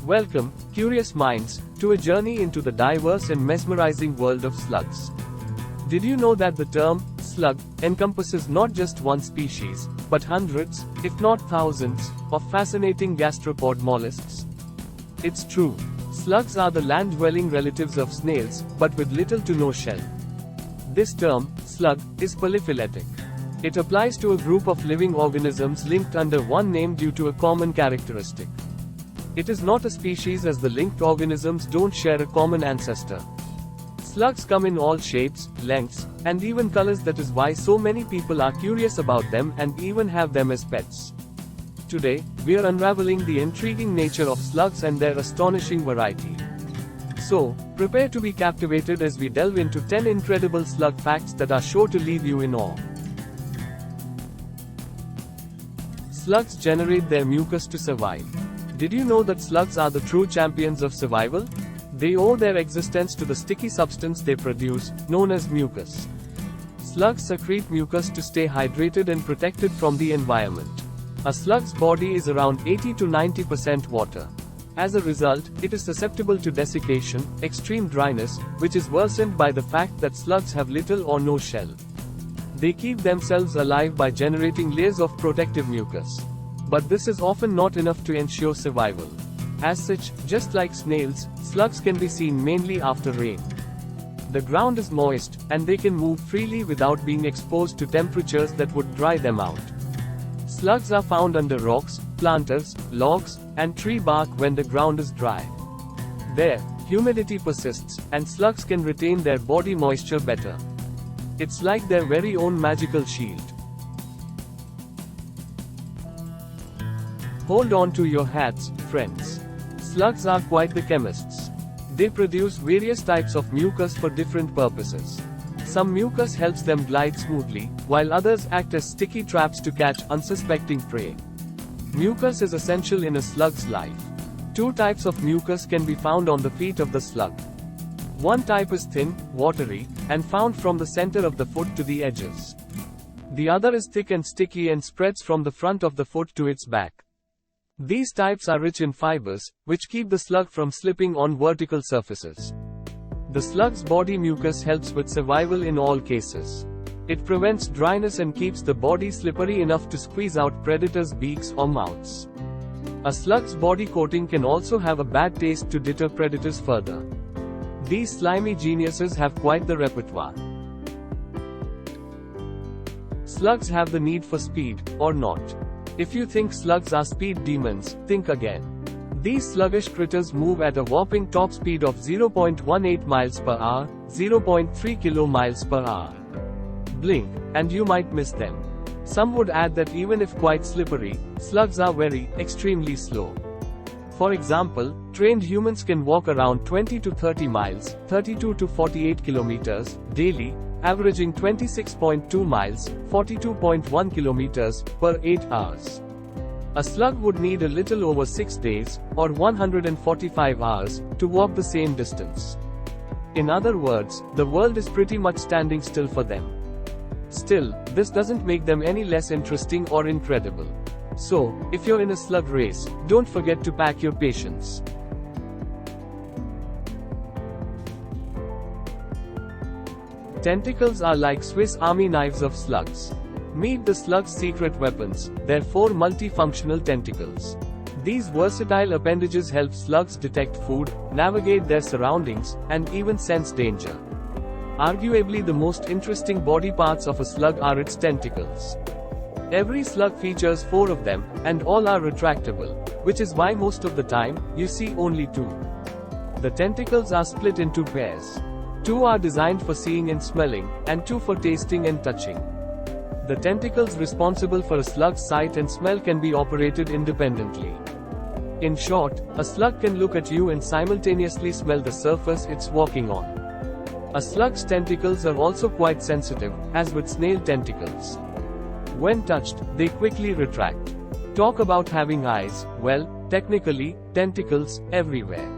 Welcome, curious minds, to a journey into the diverse and mesmerizing world of slugs. Did you know that the term slug encompasses not just one species, but hundreds, if not thousands, of fascinating gastropod mollusks? It's true. Slugs are the land-dwelling relatives of snails, but with little to no shell. This term, slug, is polyphyletic. It applies to a group of living organisms linked under one name due to a common characteristic. It is not a species as the linked organisms don't share a common ancestor. Slugs come in all shapes, lengths, and even colors. That is why so many people are curious about them and even have them as pets. Today, we are unraveling the intriguing nature of slugs and their astonishing variety. So, prepare to be captivated as we delve into 10 incredible slug facts that are sure to leave you in awe. Slugs generate their mucus to survive. Did you know that slugs are the true champions of survival? They owe their existence to the sticky substance they produce, known as mucus. Slugs secrete mucus to stay hydrated and protected from the environment. A slug's body is around 80 to 90% water. As a result, it is susceptible to desiccation, extreme dryness, which is worsened by the fact that slugs have little or no shell. They keep themselves alive by generating layers of protective mucus. But this is often not enough to ensure survival. As such, just like snails, slugs can be seen mainly after rain. The ground is moist, and they can move freely without being exposed to temperatures that would dry them out. Slugs are found under rocks, planters, logs, and tree bark when the ground is dry. There, humidity persists, and slugs can retain their body moisture better. It's like their very own magical shield. Hold on to your hats, friends. Slugs are quite the chemists. They produce various types of mucus for different purposes. Some mucus helps them glide smoothly, while others act as sticky traps to catch unsuspecting prey. Mucus is essential in a slug's life. Two types of mucus can be found on the feet of the slug. One type is thin, watery, and found from the center of the foot to the edges. The other is thick and sticky and spreads from the front of the foot to its back. These types are rich in fibers, which keep the slug from slipping on vertical surfaces. The slug's body mucus helps with survival in all cases. It prevents dryness and keeps the body slippery enough to squeeze out predators' beaks or mouths. A slug's body coating can also have a bad taste to deter predators further. These slimy geniuses have quite the repertoire. Slugs have the need for speed, or not. If you think slugs are speed demons, think again. These sluggish critters move at a whopping top speed of 0.18 miles per hour, 0.3 km per hour. Blink, and you might miss them. Some would add that even if quite slippery, slugs are extremely slow. For example, trained humans can walk around 20 to 30 miles, 32 to 48 kilometers, daily, averaging 26.2 miles, 42.1 kilometers, per 8 hours. A slug would need a little over 6 days, or 145 hours, to walk the same distance. In other words, the world is pretty much standing still for them. Still, this doesn't make them any less interesting or incredible. So, if you're in a slug race, don't forget to pack your patience. Tentacles are like Swiss Army knives of slugs. Meet the slug's secret weapons, their 4 multifunctional tentacles. These versatile appendages help slugs detect food, navigate their surroundings, and even sense danger. Arguably the most interesting body parts of a slug are its tentacles. Every slug features 4 of them, and all are retractable, which is why most of the time, you see only 2. The tentacles are split into pairs. 2 are designed for seeing and smelling, and 2 for tasting and touching. The tentacles responsible for a slug's sight and smell can be operated independently. In short, a slug can look at you and simultaneously smell the surface it's walking on. A slug's tentacles are also quite sensitive, as with snail tentacles. When touched, they quickly retract. Talk about having eyes, well, technically, tentacles, everywhere.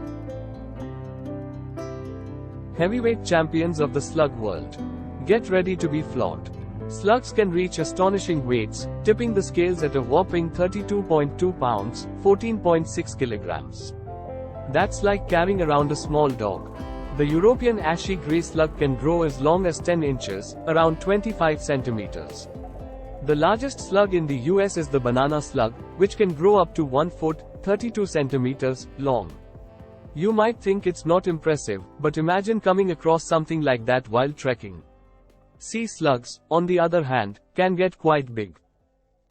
Heavyweight champions of the slug world. Get ready to be flawed. Slugs can reach astonishing weights, tipping the scales at a whopping 32.2 pounds, 14.6 kilograms. That's like carrying around a small dog. The European ashy grey slug can grow as long as 10 inches, around 25 centimeters. The largest slug in the US is the banana slug, which can grow up to 1 foot, 32 centimeters, long. You might think it's not impressive, but imagine coming across something like that while trekking. Sea slugs, on the other hand, can get quite big.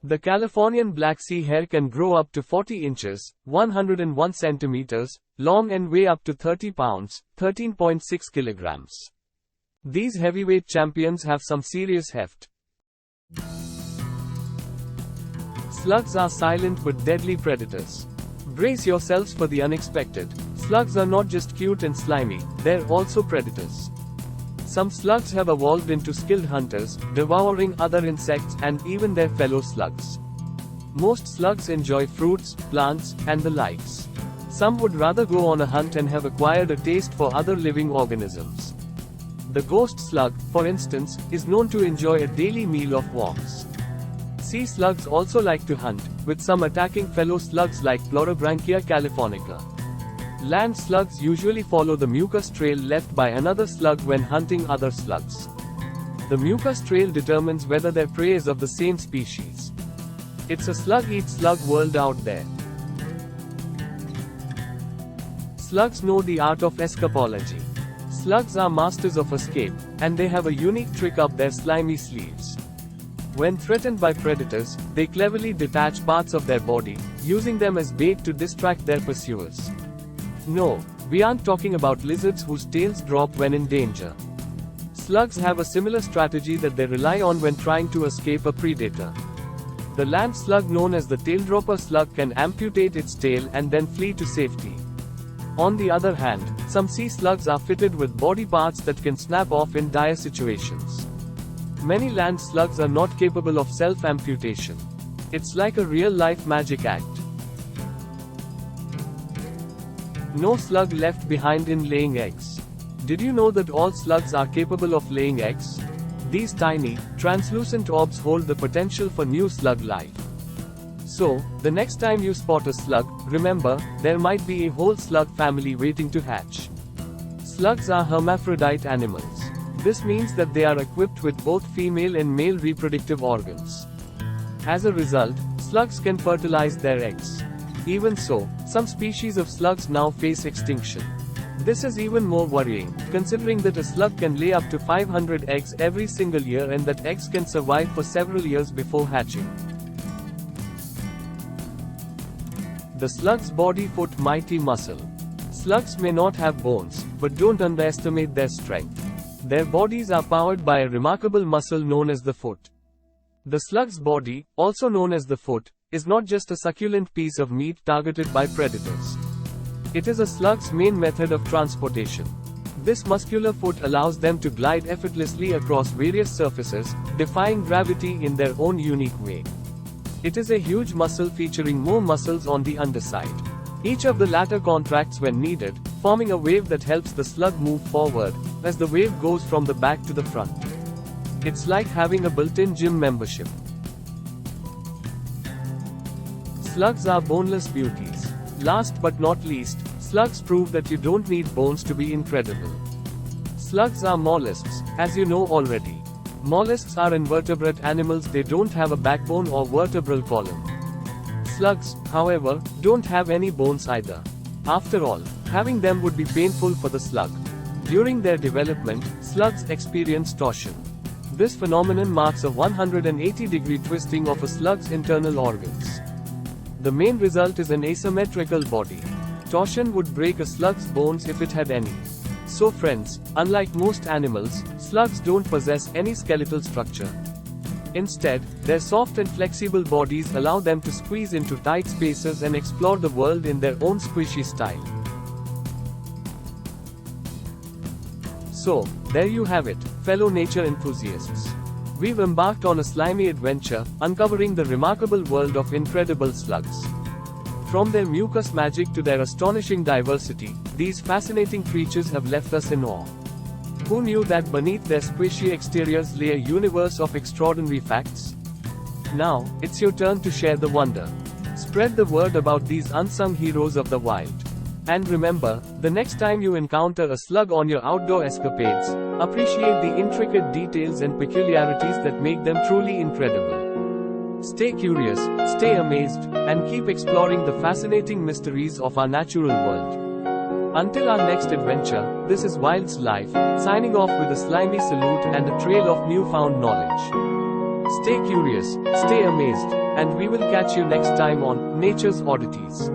The Californian black sea hare can grow up to 40 inches, 101 centimeters, long and weigh up to 30 pounds, 13.6 kilograms. These heavyweight champions have some serious heft. Slugs are silent but deadly predators. Brace yourselves for the unexpected. Slugs are not just cute and slimy, they're also predators. Some slugs have evolved into skilled hunters, devouring other insects and even their fellow slugs. Most slugs enjoy fruits, plants, and the likes. Some would rather go on a hunt and have acquired a taste for other living organisms. The ghost slug, for instance, is known to enjoy a daily meal of worms. Sea slugs also like to hunt, with some attacking fellow slugs like Pleurodranchia californica. Land slugs usually follow the mucus trail left by another slug when hunting other slugs. The mucus trail determines whether their prey is of the same species. It's a slug-eat-slug world out there. Slugs know the art of escapology. Slugs are masters of escape, and they have a unique trick up their slimy sleeves. When threatened by predators, they cleverly detach parts of their body, using them as bait to distract their pursuers. No, we aren't talking about lizards whose tails drop when in danger. Slugs have a similar strategy that they rely on when trying to escape a predator. The land slug known as the taildropper slug can amputate its tail and then flee to safety. On the other hand, some sea slugs are fitted with body parts that can snap off in dire situations. Many land slugs are not capable of self-amputation. It's like a real-life magic act. No slug left behind in laying eggs. Did you know that all slugs are capable of laying eggs? These tiny, translucent orbs hold the potential for new slug life. So, the next time you spot a slug, remember, there might be a whole slug family waiting to hatch. Slugs are hermaphrodite animals. This means that they are equipped with both female and male reproductive organs. As a result, slugs can fertilize their eggs. Even so, some species of slugs now face extinction. This is even more worrying, considering that a slug can lay up to 500 eggs every single year and that eggs can survive for several years before hatching. The slug's body foot mighty muscle. Slugs may not have bones, but don't underestimate their strength. Their bodies are powered by a remarkable muscle known as the foot. The slug's body, also known as the foot, is not just a succulent piece of meat targeted by predators. It is a slug's main method of transportation. This muscular foot allows them to glide effortlessly across various surfaces, defying gravity in their own unique way. It is a huge muscle featuring more muscles on the underside. Each of the latter contracts when needed, forming a wave that helps the slug move forward, as the wave goes from the back to the front. It's like having a built-in gym membership. Slugs are boneless beauties. Last but not least, slugs prove that you don't need bones to be incredible. Slugs are mollusks, as you know already. Mollusks are invertebrate animals. They don't have a backbone or vertebral column. Slugs, however, don't have any bones either. After all, having them would be painful for the slug. During their development, slugs experience torsion. This phenomenon marks a 180-degree twisting of a slug's internal organs. The main result is an asymmetrical body. Torsion would break a slug's bones if it had any. So friends, unlike most animals, slugs don't possess any skeletal structure. Instead, their soft and flexible bodies allow them to squeeze into tight spaces and explore the world in their own squishy style. So, there you have it, fellow nature enthusiasts. We've embarked on a slimy adventure, uncovering the remarkable world of incredible slugs. From their mucus magic to their astonishing diversity, these fascinating creatures have left us in awe. Who knew that beneath their squishy exteriors lay a universe of extraordinary facts? Now, it's your turn to share the wonder. Spread the word about these unsung heroes of the wild. And remember, the next time you encounter a slug on your outdoor escapades, appreciate the intricate details and peculiarities that make them truly incredible. Stay curious, stay amazed, and keep exploring the fascinating mysteries of our natural world. Until our next adventure, this is Wild's Life, signing off with a slimy salute and a trail of newfound knowledge. Stay curious, stay amazed, and we will catch you next time on Nature's Oddities.